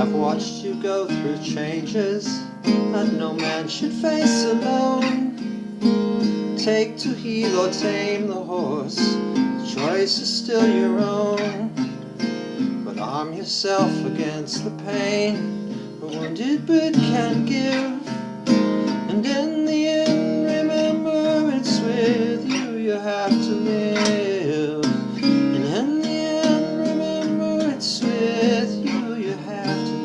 I've watched you go through changes that no man should face alone. Take to heal or tame the horse, the choice is still your own. But arm yourself against the pain a wounded bird can give, and in the end remember it's with you you have to live. And in the end remember it's with you you have to live.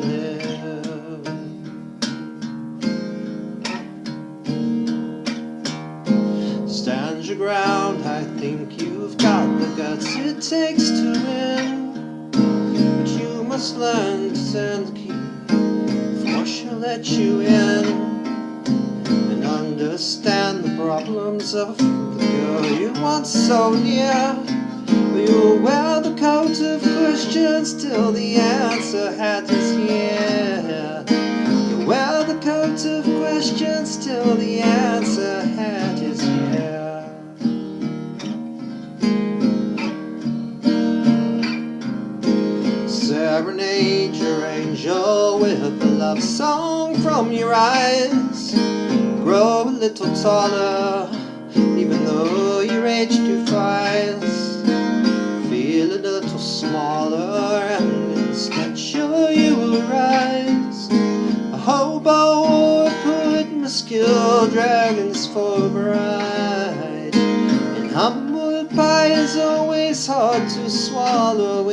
Stand your ground, I think you've got the guts it takes to win. But you must learn to turn the key before she'll let you in, and understand the problems of the girl you want so near. You'll wear the coat of questions till the answer hat is here. You'll wear the coat of questions till the answer hat is here. Serenade your angel with a love song from your eyes. Grow a little taller, even though your age defies. Feel a little smaller, and in stature you will rise. A hobo or a poet must kill dragons for a bride. And humble pie is always hard to swallow